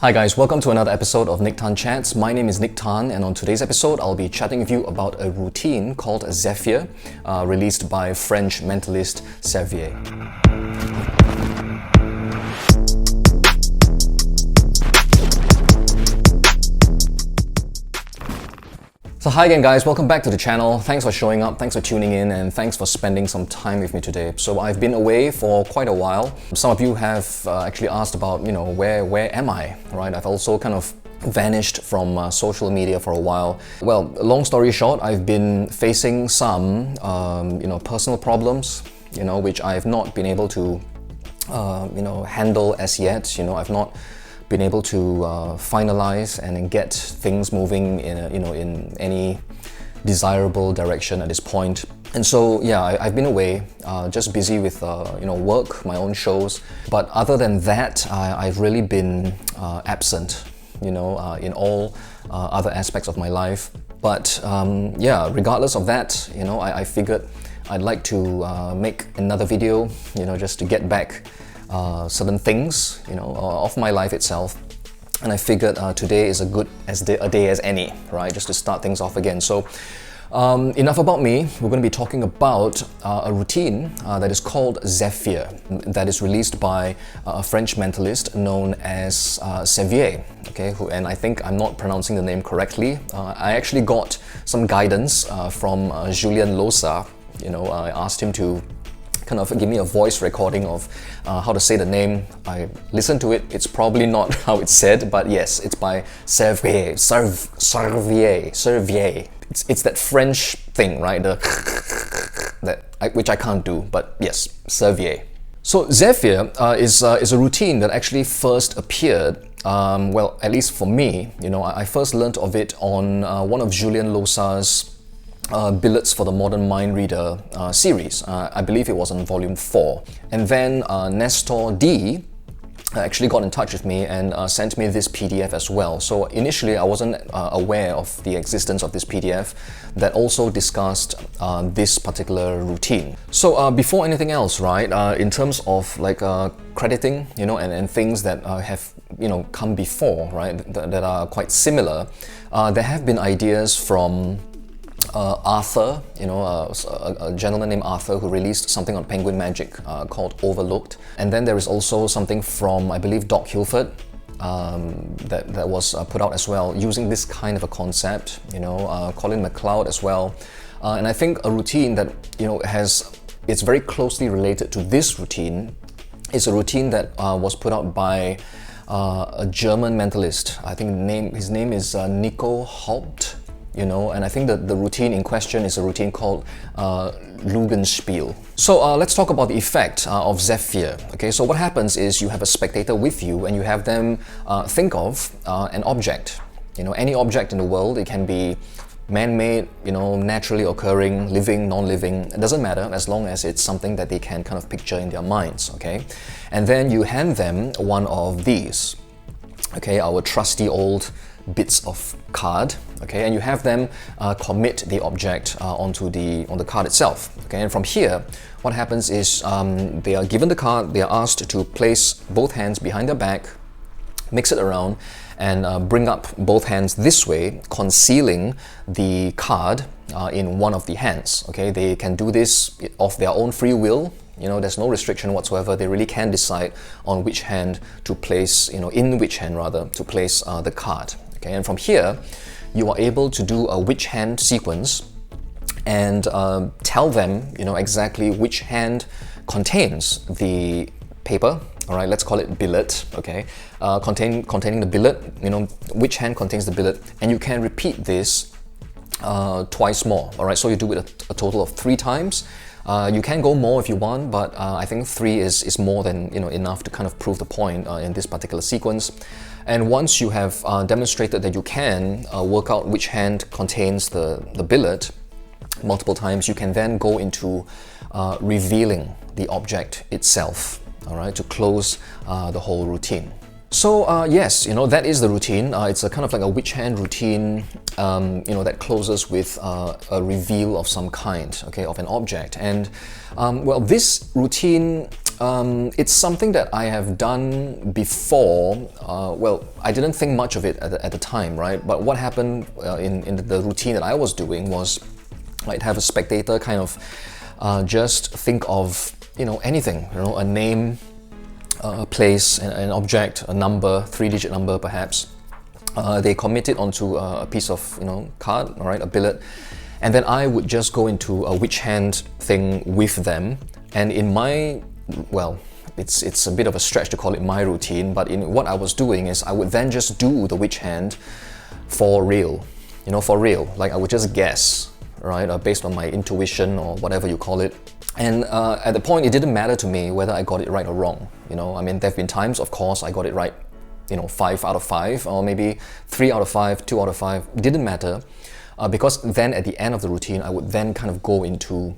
Hi guys, welcome to another episode of Nick Tan Chats. My name is Nick Tan, and on today's episode I'll be chatting with you about a routine called Zephyr, released by French mentalist Cervier. So hi again guys, welcome back to the channel. Thanks for showing up, thanks for tuning in, and thanks for spending some time with me today. So I've been away for quite a while. Some of you have actually asked about, where am I, right? I've also kind of vanished from social media for a while. Well, long story short, I've been facing some, personal problems, which I've not been able to, handle as yet. I've not been able to finalize and get things moving in any desirable direction at this point. And so yeah, I've been away, just busy with work, my own shows. But other than that, I've really been absent, in all other aspects of my life. But regardless of that, I figured I'd like to make another video, just to get back certain things, of my life itself. And I figured today is a day as any, right? Just to start things off again. So enough about me. We're going to be talking about a routine that is called Zephyr, that is released by a French mentalist known as Cervier. Okay, and I think I'm not pronouncing the name correctly. I actually got some guidance from Julien Losa. I asked him to kind of give me a voice recording of how to say the name. I listened to it. It's probably not how it's said, but yes, it's by Cervier. It's that French thing, right? Which I can't do, but yes, Cervier. So Zephyr is a routine that actually first appeared, at least for me, I first learnt of it on one of Julien Losa's Billets for the Modern Mind Reader series. I believe it was on volume 4. And then Nestor D actually got in touch with me and sent me this PDF as well. So initially I wasn't aware of the existence of this PDF that also discussed this particular routine. So before anything else, right, in terms of crediting, and things that have come before, right, that are quite similar, there have been ideas from Arthur, a gentleman named Arthur who released something on Penguin Magic called Overlooked. And then there is also something from, I believe, Doc Hilford that was put out as well, using this kind of a concept, Colin MacLeod as well. And I think a routine that, it's very closely related to this routine is a routine that was put out by a German mentalist. I think his name is Nique Haupt. And I think that the routine in question is a routine called Lugenspiel. So let's talk about the effect of Zephyr. Okay, so what happens is you have a spectator with you and you have them think of an object. Any object in the world. It can be man-made, naturally occurring, living, non-living. It doesn't matter as long as it's something that they can kind of picture in their minds. Okay, and then you hand them one of these. Okay, our trusty old bits of card, okay, and you have them commit the object on the card itself. Okay, and from here, what happens is they are given the card. They are asked to place both hands behind their back, mix it around, and bring up both hands this way, concealing the card in one of the hands. Okay, they can do this of their own free will. There's no restriction whatsoever. They really can decide on which hand to place, in which hand rather, to place the card. Okay, and from here, you are able to do a which hand sequence and tell them, exactly which hand contains the paper. All right, let's call it billet. Okay, containing the billet. Which hand contains the billet, and you can repeat this twice more. All right, so you do it a total of 3 times. You can go more if you want, but I think 3 is more than enough to kind of prove the point in this particular sequence. And once you have demonstrated that you can work out which hand contains the billet multiple times, you can then go into revealing the object itself, all right, to close the whole routine. So yes, that is the routine. It's a kind of like a witch hand routine, that closes with a reveal of some kind, okay, of an object. And well, this routine It's something that I have done before. Well, I didn't think much of it at the time, right? But what happened in the routine that I was doing was I'd have a spectator kind of just think of, anything, a name, a place, an object, a number, 3-digit number perhaps. They commit it onto a piece of, card, all right, a billet. And then I would just go into a which hand thing with them. And in my, well, it's a bit of a stretch to call it my routine, but in what I was doing is I would then just do the which hand for real, for real. Like I would just guess, right, based on my intuition or whatever you call it. And at the point, it didn't matter to me whether I got it right or wrong. I mean, there have been times, of course, I got it right, 5 out of 5, or maybe 3 out of 5, 2 out of 5. It didn't matter, because then at the end of the routine, I would then kind of go into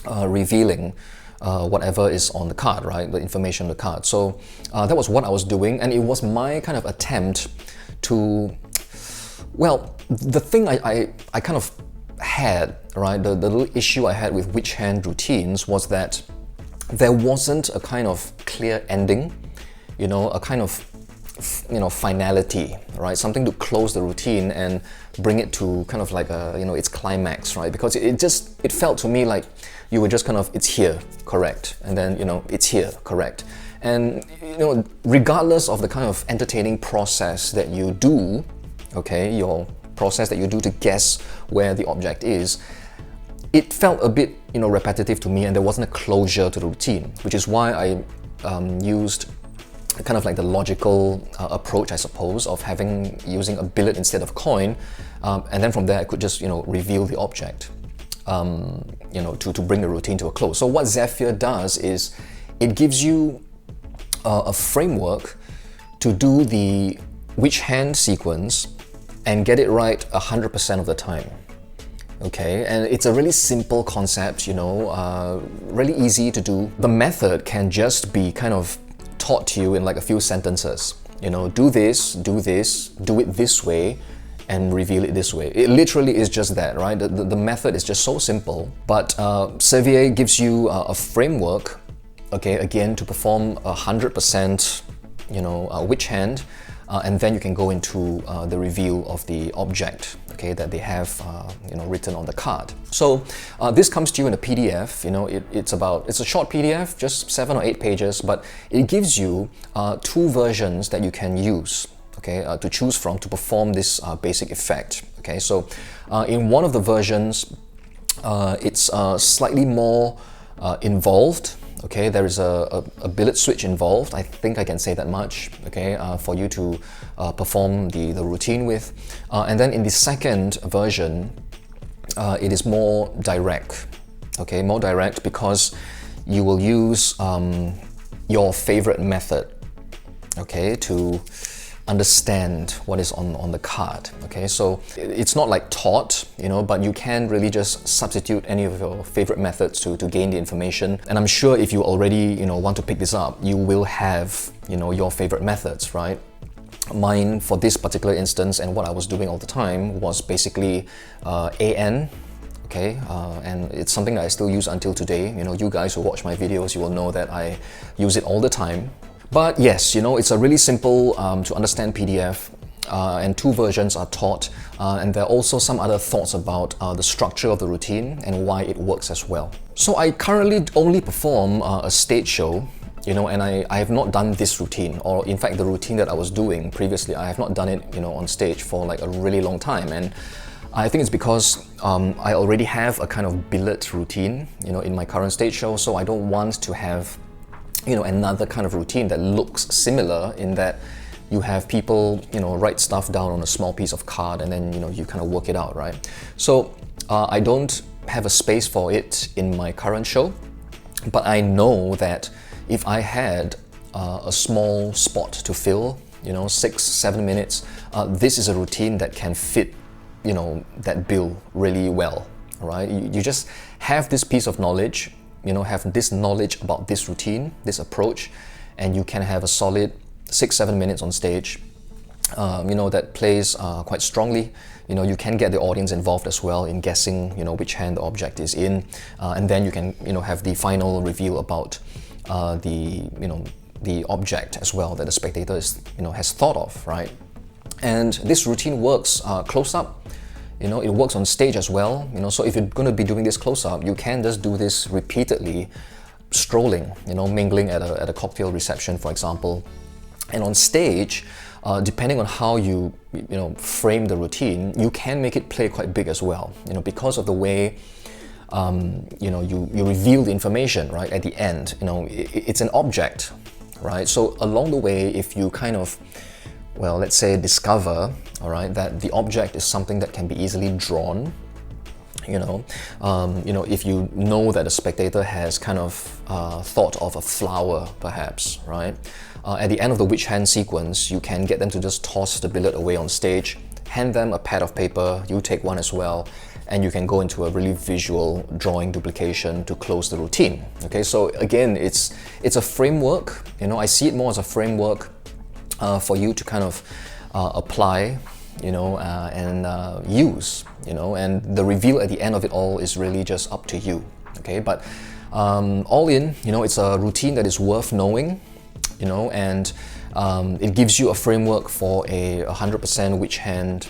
revealing whatever is on the card, right? The information on the card. So that was what I was doing, and it was my kind of attempt to, well, the thing I kind of had, right? The little issue I had with which hand routines was that there wasn't a kind of clear ending, a kind of finality, right? Something to close the routine and bring it to kind of like a, its climax, right? Because it felt to me like you were just kind of, it's here, correct, and then it's here, correct, and regardless of the kind of entertaining process that you do, okay, your process that you do to guess where the object is, it felt a bit repetitive to me, and there wasn't a closure to the routine, which is why I used kind of like the logical approach, I suppose, of using a billet instead of coin, and then from there I could just reveal the object, to bring the routine to a close. So what Zephyr does is it gives you a framework to do the which hand sequence and get it right 100% of the time. Okay, and it's a really simple concept, really easy to do. The method can just be kind of taught to you in like a few sentences. Do this, do it this way, and reveal it this way. It literally is just that, right? The method is just so simple, but Cervier gives you a framework, okay, again, to perform 100%, which hand, and then you can go into the reveal of the object, okay, that they have written on the card. So this comes to you in a PDF. It's a short PDF, just 7 or 8 pages, but it gives you 2 versions that you can use, okay, to choose from to perform this basic effect. Okay, so in one of the versions, it's slightly more involved. Okay, there is a billet switch involved. I think I can say that much, okay, for you to perform the routine with. And then in the second version, it is more direct, okay, more direct because you will use your favorite method, okay, to understand what is on the card. Okay, so it's not like taught, but you can really just substitute any of your favorite methods to gain the information. And I'm sure if you already want to pick this up, you will have your favorite methods, right? Mine for this particular instance and what I was doing all the time was basically AN. Okay, and it's something that I still use until today. You guys who watch my videos, you will know that I use it all the time. But yes, it's a really simple to understand PDF, and 2 versions are taught, and there are also some other thoughts about the structure of the routine and why it works as well. So I currently only perform a stage show, and I have not done this routine, or in fact the routine that I was doing previously, I have not done it on stage for like a really long time. And I think it's because I already have a kind of billet routine, in my current stage show, so I don't want to have another kind of routine that looks similar in that you have people, write stuff down on a small piece of card and then, you kind of work it out, right? So I don't have a space for it in my current show, but I know that if I had a small spot to fill, 6-7 minutes, this is a routine that can fit, that bill really well, right? You just have this piece of knowledge, have this knowledge about this routine, this approach, and you can have a solid 6-7 minutes on stage, that plays quite strongly. You can get the audience involved as well in guessing, which hand the object is in, and then you can, have the final reveal about the object as well that the spectator has thought of, right? And this routine works close up. It works on stage as well. So if you're going to be doing this close up, you can just do this repeatedly, strolling, mingling at a cocktail reception, for example. And on stage, depending on how you frame the routine, you can make it play quite big as well. Because of the way you reveal the information right at the end. It's an object, right? So along the way, if you kind of, well, let's say discover, all right, that the object is something that can be easily drawn. If you know that the spectator has kind of thought of a flower, perhaps, right? At the end of the witch hand sequence, you can get them to just toss the billet away on stage, hand them a pad of paper, you take one as well, and you can go into a really visual drawing duplication to close the routine. Okay, so again, it's a framework. I see it more as a framework for you to kind of apply, and use, and the reveal at the end of it all is really just up to you. Okay, but all in, it's a routine that is worth knowing, and it gives you a framework for a 100% witch hand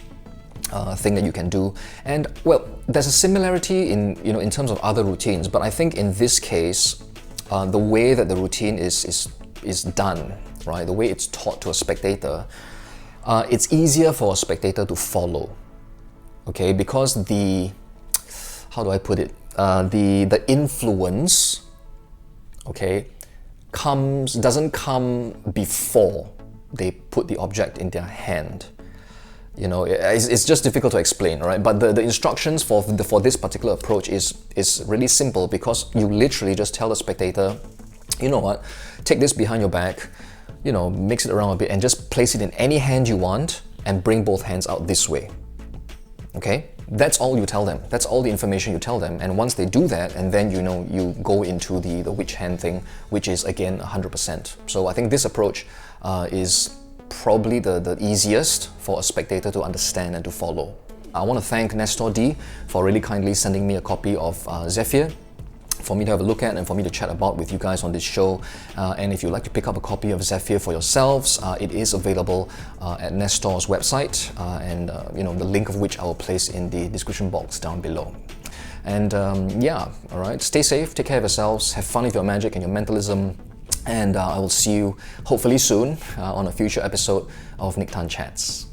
thing that you can do. And well, there's a similarity in terms of other routines, but I think in this case, the way that the routine is done, right, the way it's taught to a spectator, it's easier for a spectator to follow. Okay, because how do I put it? The influence, okay, doesn't come before they put the object in their hand. It's just difficult to explain, right? But the instructions for this particular approach is really simple, because you literally just tell the spectator, you know what, take this behind your back, mix it around a bit and just place it in any hand you want and bring both hands out this way. Okay? That's all you tell them. That's all the information you tell them. And once they do that, and then you go into the witch hand thing, which is again 100%. So I think this approach is probably the easiest for a spectator to understand and to follow. I want to thank Nestor D for really kindly sending me a copy of Zephyr for me to have a look at and for me to chat about with you guys on this show. And if you'd like to pick up a copy of Zephyr for yourselves, it is available at Nestor's website, and the link of which I will place in the description box down below. And alright, stay safe, take care of yourselves, have fun with your magic and your mentalism, and I will see you hopefully soon on a future episode of Nique Chats.